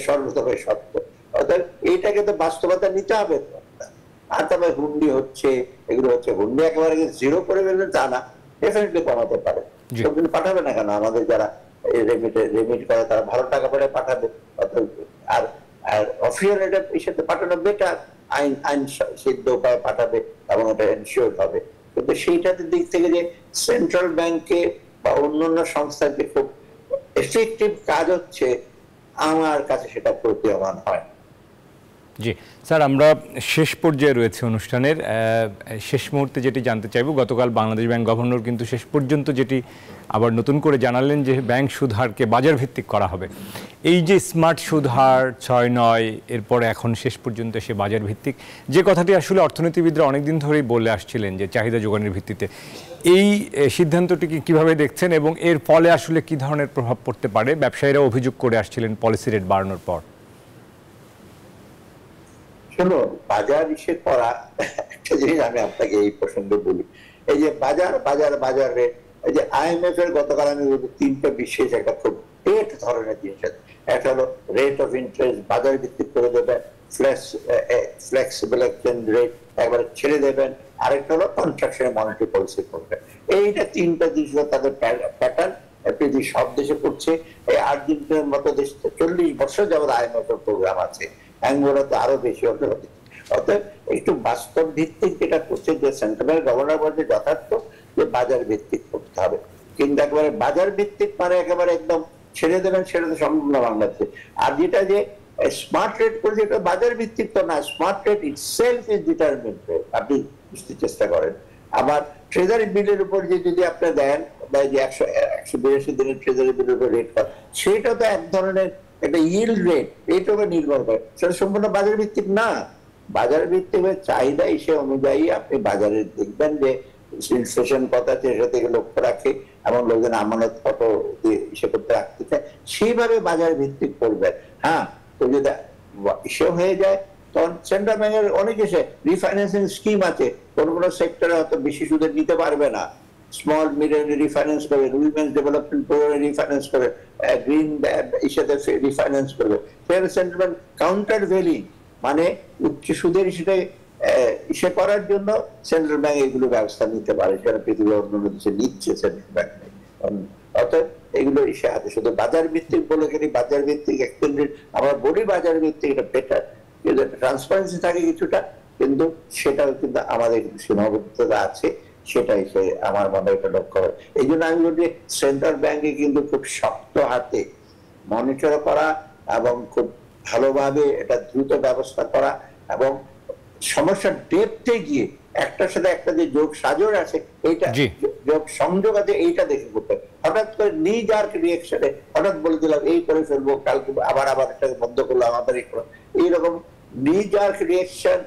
সর্বতভাবে সত্য। অর্থাৎ এইটাকে তো বাস্তবতা নিতে হবে। আর তবে হুন্ডি হচ্ছে, এগুলো হচ্ছে, হুন্ডি একেবারে জিরো করে ফেলবেন তা না, ডেফিনেটলি কমাতে পারে। লোকজন পাঠাবে না কেন? আমাদের যারা রেমিট করে তারা ভালো টাকা পড়ে পাঠাবে। আর অফিসিয়াল এটা সাথে পাঠানো বেটার, আইন সিদ্ধ উপায়ে পাঠাবে এবং এটা এনশিওর হবে। কিন্তু সেইটাতে দিক থেকে যে সেন্ট্রাল ব্যাংকে বা অন্যান্য সংস্থাকে খুব এফেক্টিভ কাজ হচ্ছে, আমার কাছে সেটা প্রতীয়মান হয়। জি স্যার, আমরা শেষ পর্যায়ে রয়েছে অনুষ্ঠানের। শেষ মুহূর্তে যেটি জানতে চাইব, গতকাল বাংলাদেশ ব্যাংক গভর্নর কিন্তু শেষ পর্যন্ত যেটি আবার নতুন করে জানালেন যে ব্যাংক সুদ হারকে বাজার ভিত্তিক করা হবে। এই যে স্মার্ট সুদ হার 6-9, এরপরে এখন শেষ পর্যন্ত সে বাজার ভিত্তিক, যে কথাটি আসলে অর্থনীতিবিদরা অনেকদিন ধরেই বলে আসছিলেন যে চাহিদা যোগানের ভিত্তিতে, এই সিদ্ধান্তটিকে কিভাবে দেখছেন এবং এর ফলে আসলে কি ধরনের প্রভাব পড়তে পারে? ব্যবসায়ীরা অভিযোগ করে আসছিলেন পলিসি রেট বাড়ানোর পর। শোনো, বাজার হিসেবে করা একটা জিনিস আমি আপনাকে এই প্রসঙ্গে বলি। এই যে বাজার রেট, এই যে IMF এর গতকাল আমি বলবো 3টা বিশেষ একটা খুব পেট ধরনের জিনিস আছে। একটা হলো রেট অফ ইন্টারেস্ট বাজার ভিত্তিক করে দেবেন, ফ্লেক্সিবল এক্সচেঞ্জ রেট একবারে ছেড়ে দেবেন, আরেকটা হলো কন্ট্রাকশনের মনিটারি পলিসি করবেন। এইটা 3টা জিনিস তাদের প্যাটার্ন, পৃথিবীর সব দেশে করছে। এই আর্জেন্টিনার মতো দেশ 40 বছর যাবত IMF এর প্রোগ্রাম আছে, অ্যাঙ্গোলাতে আরো বেশি হতে হবে। অতএব একটু বাস্তব ভিত্তিক যেটা করছে, যে সেন্ট্রাল গভর্নর বলছে যথার্থ যে বাজার ভিত্তিক করতে হবে, কিন্তু একেবারে বাজার ভিত্তিক মানে একেবারে একদম ছেড়ে দেবেন, সেটা তো সম্ভব না বাংলাদেশে। আর যেটা যে স্মার্ট রেট করছে, এটা বাজার ভিত্তিক তো না, smart rate itself is determined rate, আপনি বুঝতে চেষ্টা করেন। আবার ট্রেজারি বিলের উপর যে যদি আপনি দেন, বা যে 182 দিনের ট্রেজারি বিলের উপর রেট করেন, সেটা তো এক ধরনের একটা ইল্ড রেট, এইটার উপর নির্ভর করে, সেটা সম্পূর্ণ বাজার ভিত্তিক না। বাজার ভিত্তিক চাহিদা সে অনুযায়ী আপনি বাজারে দেখবেন যে ইনফ্লেশন কত আছে, সেটা থেকে লক্ষ্য রাখে এবং লোকজন আমানত কত ইসে করতে রাখতে চায়, সেইভাবে বাজার ভিত্তিক করবেন। হ্যাঁ, তো যদি ইসে হয়ে যায়, তখন সেন্ট্রাল ব্যাংকের অনেক এসে রিফাইন্যান্সিং স্কিম আছে, কোন সেক্টরে হয়তো বেশি সুদে নিতে পারবে না, স্মল মিডিয়াম রিফাইন্যান্স করবে, উইমেন্স ডেভেলপমেন্ট প্রোগ্রামে রিফাইন্যান্স করবে, গ্রিন ইস্যুতে রিফাইন্যান্স করবে। সেন্ট্রাল ব্যাংক কাউন্টার ভ্যালি মানে উচ্চ সুদের সেটা ইসে করার জন্য সেন্ট্রাল ব্যাংক এগুলো ব্যবস্থা নিতে পারে, সেটা পৃথিবীর অন্যান্য দেশে নিচ্ছে সেন্ট্রাল ব্যাংক। অর্থাৎ এগুলো ইসে আছে, শুধু বাজার ভিত্তিক বলে গেলে বাজার ভিত্তিক এক্সটেন্ডেড, আমরা বলি বাজার ভিত্তিক, এটা বেটার, কিন্তু ট্রান্সপারেন্সি থাকে কিছুটা, কিন্তু সেটাও কিন্তু আমাদের সীমাবদ্ধতা আছে, সেটাই আমার মনে একটা লক্ষ্য হয়। এই জন্য আমি বলি সেন্ট্রাল ব্যাংকে কিন্তু খুব শক্ত হাতে মনিটর করা এবং খুব ভালোভাবে এটা দ্রুত ব্যবস্থা করা এবং সমস্যার ডেপথে গিয়ে একটার সাথে একটা যে যোগ সাজর আছে, এইটা যোগ সংযোগ আছে, এইটা দেখে করতে। হঠাৎ করে নিজার্ক রিয়েকশনে হঠাৎ বলে দিলাম এই করে ফেলবো, কালকে আবার এটাকে বন্ধ করলাম, আবার এইরকম নিজার্ক রিয়েকশন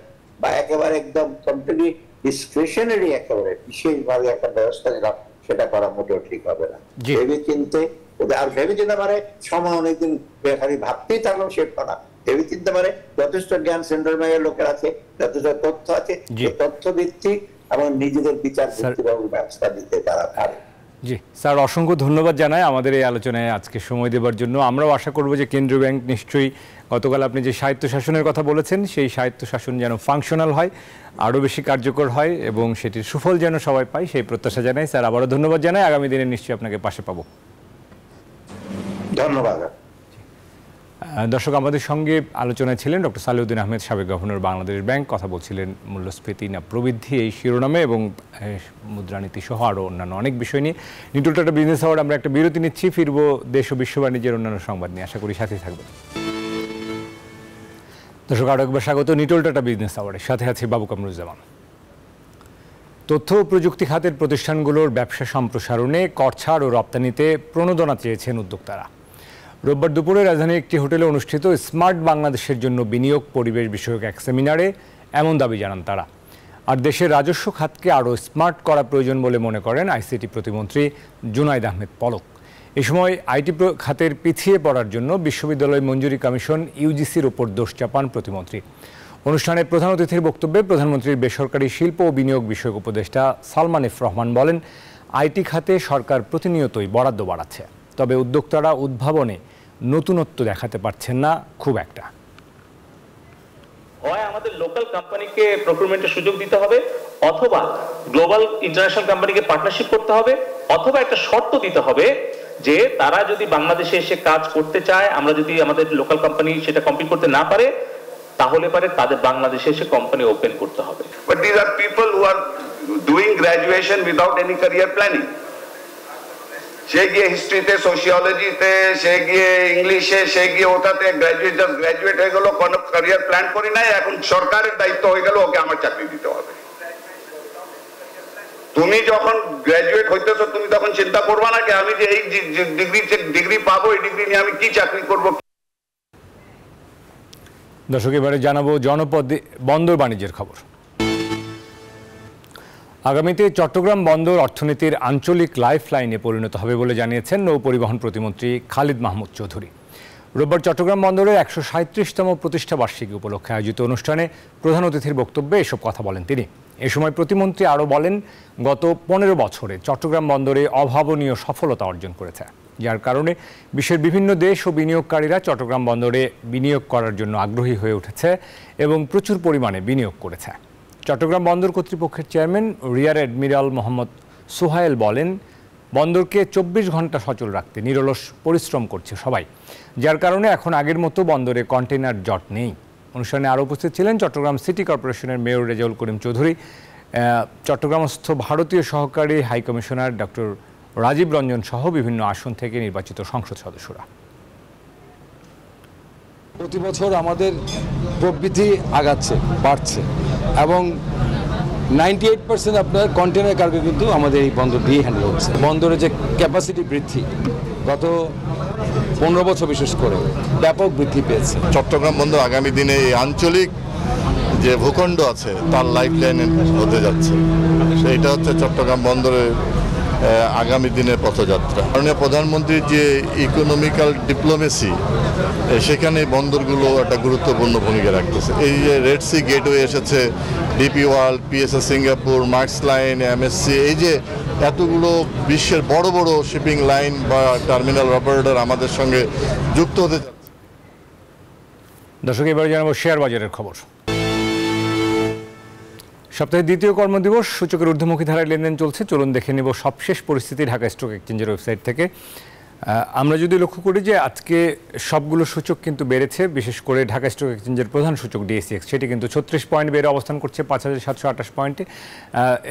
বা একেবারে একদম কমপ্লিটলি ডিসক্রিশনারি একেবারে বিশেষভাবে একটা ব্যবস্থা নিলাম, সেটা করা মোটেও ঠিক হবে না। ভেবে চিনতে, আর ভেবে চিন্তা মানে সময় অনেকদিন খালি ভাবতেই থাকলাম সেটা না, ভেবে চিনতে পারে যথেষ্ট জ্ঞান সেন্ট্রাল ব্যাংকের লোকের আছে, যথেষ্ট তথ্য আছে, তথ্য ভিত্তিক এবং নিজেদের বিচার ভিত্তিক ব্যবস্থা দিতে তারা পারে। জি স্যার, অসংখ্য ধন্যবাদ জানাই আমাদের এই আলোচনায় আজকে সময় দেওয়ার জন্য। আমরাও আশা করব যে কেন্দ্রীয় ব্যাংক নিশ্চয়ই গতকাল আপনি যে স্বায়ত্তশাসনের কথা বলেছেন, সেই স্বায়ত্তশাসন যেন ফাংশনাল হয়, আরও বেশি কার্যকর হয় এবং সেটির সুফল যেন সবাই পায়, সেই প্রত্যাশা জানাই। স্যার, আবারও ধন্যবাদ জানাই, আগামী দিনে নিশ্চয়ই আপনাকে পাশে পাবো। ধন্যবাদ। দর্শক, আমাদের সঙ্গে আলোচনায় ছিলেন ডক্টর সালেউদ্দিন আহমেদ, সাবেক গভর্নর বাংলাদেশ ব্যাংক। কথা বলছিলেন মূল্যস্ফীতি না প্রবৃদ্ধি এই শিরোনামে এবং মুদ্রানীতি সহ আরও অন্যান্য অনেক বিষয় নিয়ে। নিটল টাটা বিজনেস আওয়ার্ড আমরা একটা বিরতি নিচ্ছি, ফিরবো দেশ ও বিশ্ব বাণিজ্যের অন্যান্য সংবাদ নিয়ে। আশা করি সাথে থাকবেন। দর্শক, আরও একবার স্বাগত নিটল টাটা বিজনেস আওয়ার্ডের সাথে আছে বাবু কামরুজ্জামান। তথ্য ও প্রযুক্তি খাতের প্রতিষ্ঠানগুলোর ব্যবসা সম্প্রসারণে কর ছাড় ও রপ্তানিতে প্রণোদনা চেয়েছেন উদ্যোক্তারা। রোববার দুপুরে রাজধানীর একটি হোটেলে অনুষ্ঠিত স্মার্ট বাংলাদেশের জন্য বিনিয়োগ পরিবেশ বিষয়ক এক সেমিনারে এমন দাবি জানান তারা। আর দেশের রাজস্ব খাতকে আরও স্মার্ট করা প্রয়োজন বলে মনে করেন আইসিটি প্রতিমন্ত্রী জুনাইদ আহমেদ পলক। এ সময় আইটি খাতের পিছিয়ে পড়ার জন্য বিশ্ববিদ্যালয় মঞ্জুরি কমিশন ইউজিসির ওপর দোষ চাপান প্রতিমন্ত্রী। অনুষ্ঠানে প্রধান অতিথির বক্তব্যে প্রধানমন্ত্রীর বেসরকারি শিল্প ও বিনিয়োগ বিষয়ক উপদেষ্টা সালমান এফ রহমান বলেন, আইটি খাতে সরকার প্রতিনিয়তই বরাদ্দ বাড়াচ্ছে, তবে উদ্যোক্তারা উদ্ভাবনে নতুনত্ব দেখাতে পারছেন না খুব একটা। হয় আমাদের লোকাল কোম্পানিকে প্রকিউরমেন্টের সুযোগ দিতে হবে, অথবা গ্লোবাল ইন্টারন্যাশনাল কোম্পানিকে পার্টনারশিপ করতে হবে, অথবা একটা শর্ত দিতে হবে যে তারা যদি বাংলাদেশে এসে কাজ করতে চায়, আমরা যদি আমাদের লোকাল কোম্পানি সেটা কমপ্লিট করতে না পারে, তাহলে পারে তাদের বাংলাদেশে এসে কোম্পানি ওপেন করতে হবে। But these are people who are doing graduation without any career planning. সে গিয়ে হিস্ট্রিতে, সোশিওলজিতে, সে গিয়ে ইংলিশে, সে গিয়ে ওটাতে গ্রাজুয়েট হয়ে গেল, কোনো ক্যারিয়ার প্ল্যান করি নাই, এখন সরকারের দায়িত্ব হয়ে গেল ওকে আমার চাকরি দিতে হবে। তুমি যখন গ্রাজুয়েট হইতেছো তুমি তখন চিন্তা করবা না কি আমি যে এই ডিগ্রি পাবো, এই ডিগ্রি নিয়ে আমি কি চাকরি করবো। দর্শক, এবারে জানাবো জনপদ বন্দর বাণিজ্যের খবর। আগামীতে চট্টগ্রাম বন্দর অর্থনীতির আঞ্চলিক লাইফ লাইনে পরিণত হবে বলে জানিয়েছেন নৌ পরিবহন প্রতিমন্ত্রী খালিদ মাহমুদ চৌধুরী। রোববার চট্টগ্রাম বন্দরের 137তম প্রতিষ্ঠা বার্ষিকী উপলক্ষে আয়োজিত অনুষ্ঠানে প্রধান অতিথির বক্তব্যে এসব কথা বলেন তিনি। এ সময় প্রতিমন্ত্রী আরও বলেন, গত 15 বছরে চট্টগ্রাম বন্দরে অভাবনীয় সফলতা অর্জন করেছে, যার কারণে বিশ্বের বিভিন্ন দেশ ও বিনিয়োগকারীরা চট্টগ্রাম বন্দরে বিনিয়োগ করার জন্য আগ্রহী হয়ে উঠেছে এবং প্রচুর পরিমাণে বিনিয়োগ করেছে। চট্টগ্রাম বন্দর কর্তৃপক্ষের chairman rear admiral Mohammad Sohail বলেন, বন্দরকে 24 ঘন্টা সচল রাখতে নিরলস পরিশ্রম করছে সবাই, যার কারণে এখন আগের মতো বন্দরে কন্টেইনার জট নেই। অনুষ্ঠানে আরও উপস্থিত ছিলেন চট্টগ্রাম সিটি কর্পোরেশনের মেয়র রেজাউল করিম চৌধুরী, চট্টগ্রামস্থ ভারতীয় সহকারী হাইকমিশনার ডক্টর রাজীব রঞ্জন সহ বিভিন্ন আসন থেকে নির্বাচিত সংসদ সদস্যরা। প্রতি বছর আমাদের প্রবৃদ্ধি আগাচ্ছে, বাড়ছে এবং 98% আপনার কন্টেনার কার্গো কিন্তু আমাদের এই বন্দর দিয়ে হ্যান্ডেল হচ্ছে। বন্দরের যে ক্যাপাসিটি বৃদ্ধি গত 15 বছর বিশেষ করে ব্যাপক বৃদ্ধি পেয়েছে। চট্টগ্রাম বন্দর আগামী দিনে এই আঞ্চলিক যে ভূখণ্ড আছে তার লাইফ লাইন হতে যাচ্ছে। সেইটা হচ্ছে চট্টগ্রাম বন্দরের আগামী দিনের পথযাত্রা। মাননীয় প্রধানমন্ত্রীর যে ইকোনমিক্যাল ডিপ্লোমেসি, সেখানে বন্দরগুলো একটা গুরুত্বপূর্ণ ভূমিকা রাখতেছে। এই যে রেড সি গেটওয়ে এসেছে, DP world, PSS Singapore, marks line, MSc, এই যে এতগুলো বিশ্বের বড় বড় শিপিং লাইন বা টার্মিনাল অপারেটর আমাদের সঙ্গে যুক্ত হতে যাচ্ছে। দর্শক, এবারে জানাবো শেয়ার বাজারের খবর। সপ্তাহের দ্বিতীয় কর্মদিবস, সূচকের ঊর্ধ্বমুখী ধারায় লেনদেন চলছে। চলুন দেখে নেব সবশেষ পরিস্থিতি ঢাকা স্টক এক্সচেঞ্জের ওয়েবসাইট থেকে। আমরা যদি লক্ষ্য করি যে আজকে সবগুলো সূচক কিন্তু বেড়েছে, বিশেষ করে ঢাকা স্টক এক্সচেঞ্জের প্রধান সূচক ডিএসইএক্স, সেটি কিন্তু 36 পয়েন্ট বেড়ে অবস্থান করছে 5728 পয়েন্টে।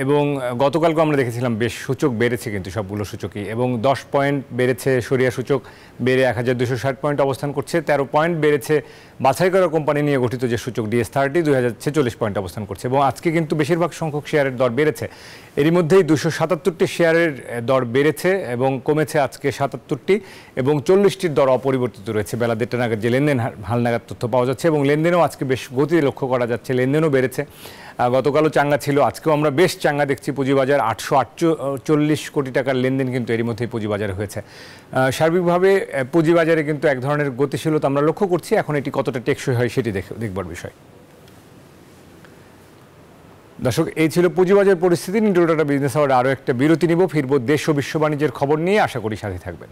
এবং গতকালকে আমরা দেখেছিলাম বেশ সূচক বেড়েছে কিন্তু সবগুলো সূচকই, এবং 10 পয়েন্ট বেড়েছে সরিয়া সূচক, বেড়ে 1260 পয়েন্ট অবস্থান করছে। 13 পয়েন্ট বেড়েছে বাছাই করা কোম্পানি নিয়ে গঠিত যে সূচক ডিএস30 2046 পয়েন্ট অবস্থান করছে। এবং আজকে কিন্তু বেশিরভাগ সংখ্যক শেয়ারের দর বেড়েছে। এরই মধ্যেই 277টি শেয়ারের দর বেড়েছে এবং কমেছে আজকে 77টি, এবং 40টির দর অপরিবর্তিত রয়েছে। বেলা 1:30 নাগাদ যে লেনদেন হালনাগাদ তথ্য পাওয়া যাচ্ছে, এবং লেনদেনও আজকে বেশ গতি লক্ষ্য করা যাচ্ছে, লেনদেনও বেড়েছে। গতকালও চাঙ্গা ছিল, আজকেও আমরা বেশ চাঙ্গা দেখছি। পুঁজিবাজার 848 কোটি টাকার লেনদেন কিন্তু এরই মধ্যেই পুঁজিবাজারে হয়েছে। সার্বিকভাবে পুঁজিবাজারে কিন্তু এক ধরনের গতিশীলতা আমরা লক্ষ্য করছি। এখন এটি কতটা টেকসই হয় সেটি দেখবার বিষয়। দর্শক, এই ছিল পুঁজিবাজার পরিস্থিতি। নিটল টাটা বিজনেস আওয়ারে আরও একটা বিরতি নিব, ফিরব দেশ ও বিশ্ব বাণিজ্যের খবর নিয়ে। আশা করি সাথে থাকবেন।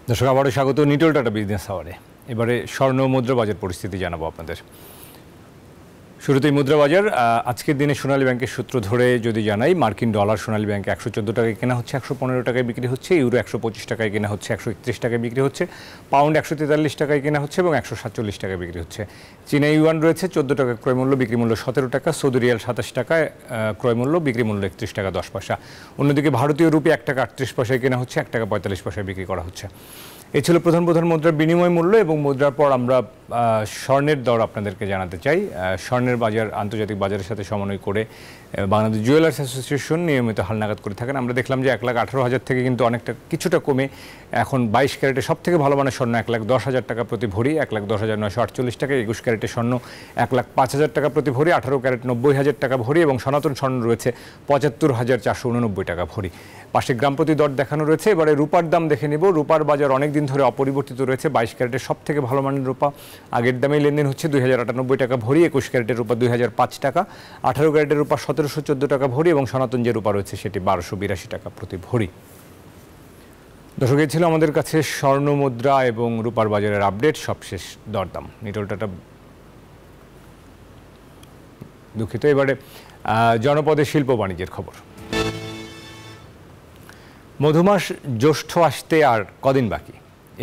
দর্শক, আবারও স্বাগত নিটল টাটা বিজনেস আওয়ারে। এবারে স্বর্ণ মুদ্রা বাজার পরিস্থিতি জানাবো আপনাদের। শুরুতেই মুদ্রা বাজার। আজকের দিনে সোনালী ব্যাংকের সূত্র ধরে যদি জানাই, মার্কিন ডলার সোনালী ব্যাংকে 114 টাকায় কেনা হচ্ছে, 115 টাকায় বিক্রি হচ্ছে। ইউরো 125 টাকায় কেনা হচ্ছে, 131 টাকায় বিক্রি হচ্ছে। পাউন্ড 143 টাকায় কেনা হচ্ছে এবং 147 টাকায় বিক্রি হচ্ছে। চীনা ইউয়ান রয়েছে 14 টাকা ক্রয় মূল্য, বিক্রি মূল্য 17 টাকা। সৌদি রিয়াল 27 টাকায় ক্রয় মূল্য, বিক্রি মূল্য 31 টাকা 10 পয়সা। অন্যদিকে ভারতীয় রুপি 1 টাকা 38 পয়সায় কেনা হচ্ছে, 1 টাকা 45 পয়সায় বিক্রি করা হচ্ছে। এই ছিল প্রধান মুদ্রার বিনিময় মূল্য এবং মুদ্রার পর আমরা স্বর্ণের দর আপনাদেরকে জানাতে চাই। স্বর্ণের বাজার আন্তর্জাতিক বাজারের সাথে সমন্বয় করে বাংলাদেশ জুয়েলার্স অ্যাসোসিয়েশন নিয়মিত হালনাগাদ করে থাকেন। আমরা দেখলাম যে 1,18,000 থেকে কিন্তু অনেকটা কিছুটা কমে এখন 22 ক্যারেটের সব থেকে ভালো মানের স্বর্ণ 1,10,000 টাকা প্রতি ভরি, 1,10,948 টাকা। 21 ক্যারেটের স্বর্ণ 1,05,000 টাকা প্রতি ভরি, 18 ক্যারেট 90,000 টাকা ভরি এবং সনাতন স্বর্ণ রয়েছে 75,489 টাকা ভরি। পাশে গ্রাম প্রতি দর দেখানো রয়েছে। এবারে রূপার দাম দেখে নিব। রূপার বাজার অনেকদিন ধরে অপরিবর্তিত রয়েছে। 22 ক্যারেটের সব থেকে ভালো মানের রূপা আগের দামেই লেনদেন হচ্ছে 2,098 টাকা ভরি, 21 ক্যারেটের রূপা 2,005 টাকা, 18 ক্যারেটের রূপা 1,714 টাকা ভরি এবং সনাতন যে রূপা রয়েছে সেটি 1,282 টাকা প্রতি ভরি। দর্শক, এই ছিল আমাদের কাছে স্বর্ণ মুদ্রা এবং রূপার বাজারের আপডেট, সবশেষ দরদাম। নিটোলটা দুঃখিত। এবারে জনপদে শিল্প বাণিজ্যের খবর। মধুমাস জ্যৈষ্ঠ আসতে আর কদিন বাকি।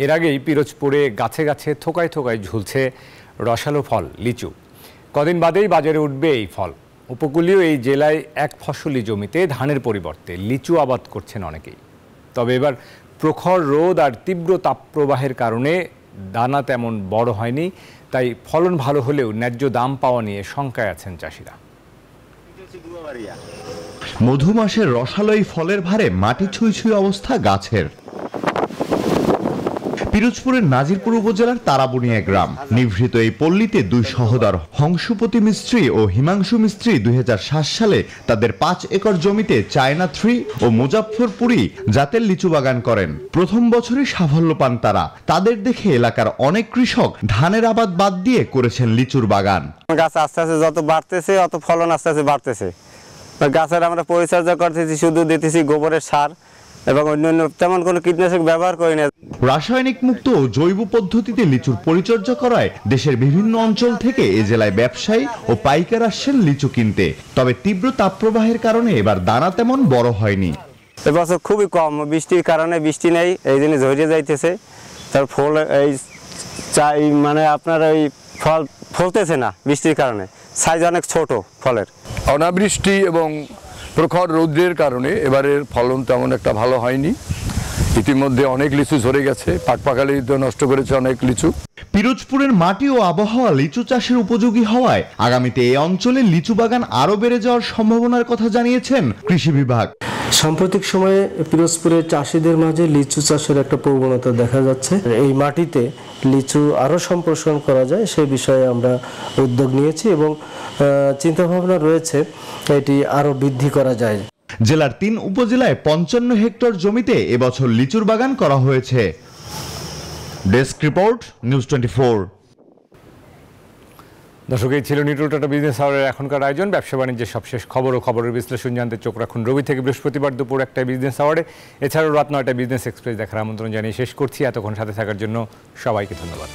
এর আগেই পিরোজপুরে গাছে গাছে থোকায় থোকায় ঝুলছে রসালো ফল লিচু। কদিন বাদেই বাজারে উঠবে এই ফল। উপকূলীয় এই জেলায় এক ফসলি জমিতে ধানের পরিবর্তে লিচু আবাদ করছেন অনেকেই। তবে এবার প্রখর রোদ আর তীব্র তাপপ্রবাহের কারণে দানা তেমন বড় হয়নি, তাই ফলন ভালো হলেও ন্যায্য দাম পাওয়া নিয়ে শঙ্কায় আছেন চাষিরা। মধুমাসের রসালো এই ফলের ভারে মাটি ছুঁই ছুঁই অবস্থা গাছের। পিরোজপুরের নাজিরপুর উপজেলার তারাবুনিয়া গ্রাম নিভৃত এই পল্লীতে দুই সহোদর হংসুপতি মিস্ত্রি ও হিমাংশু মিস্ত্রি 2007 সালে তাদের 5 একর জমিতে চায়না 3 ও মুজাফফরপুরি জাতের লিচু বাগান করেন। প্রথম বছরই সাফল্য পান তারা। তাদের দেখে এলাকার অনেক কৃষক ধানের আবাদ বাদ দিয়ে করেছেন লিচুর বাগান। গাছ আস্তে আস্তে যত বাড়তেছে অত ফলন আস্তে আস্তে বাড়তেছে। গাছের আমরা পরিচর্যা করতেছি, শুধু দিতেছি গোবরের সার এবং অন্যান্য তেমন কোনো কীটনাশক ব্যবহার করি না। রাসায়নিক মুক্ত ও জৈব পদ্ধতিতে লিচুর পরিচর্যা করায় দেশের বিভিন্ন অঞ্চল থেকে এ জেলায় ব্যবসায়ী ও পাইকার আসছেন লিচু কিনতে। তবে তীব্র তাপপ্রবাহের কারণে এবার দানা তেমন বড় হয়নি। এবছর খুবই কম, বৃষ্টির কারণে বৃষ্টি নেই, এই জন্য ঝরে যাইতেছে। তার ফল এই মানে আপনার ওই ফল ফলতেছে না বৃষ্টির কারণে, সাইজ অনেক ছোট ফলের। অনাবৃষ্টি এবং প্রখর রৌদ্রের কারণে এবারের ফলন তেমন একটা ভালো হয়নি। ইতিমধ্যে অনেক লিচু ঝরে গেছে, পাকপাকালি নষ্ট করেছে অনেক লিচু। পিরোজপুরের মাটি ও আবহাওয়া লিচু চাষের উপযোগী হওয়ায় আগামীতে এই অঞ্চলে লিচু বাগান আরো বেড়ে যাওয়ার সম্ভাবনার কথা জানিয়েছেন কৃষি বিভাগ। সাম্প্রতিক সময়ে পিরোজপুরের চাষিদের মাঝে লিচু চাষের একটা প্রবণতা দেখা যাচ্ছে। এই মাটিতে লিচু আরো সম্প্রসারণ করা যায় সে বিষয়ে আমরা উদ্যোগ নিয়েছি এবং চিন্তাভাবনা রয়েছে এটি আরো বৃদ্ধি করা যায়। জেলার 3 উপজেলায় 55 হেক্টর জমিতে এবছর লিচুর বাগান করা হয়েছে। Desk report, news 24। দর্শক, এই ছিল নিটোলটা বিজনেস আওয়ারের এখনকার আয়োজন। ব্যবসা বাণিজ্যের সবশেষ খবর ও খবরের বিশ্লেষণ জানতে চোখ রাখুন রবি থেকে বৃহস্পতিবার দুপুর 1টায় বিজনেস আওয়ারে। এছাড়াও রাত 9টায় বিজনেস এক্সপ্রেস দেখার আমন্ত্রণ জানিয়ে শেষ করছি। এতক্ষণ সাথে থাকার জন্য সবাইকে ধন্যবাদ।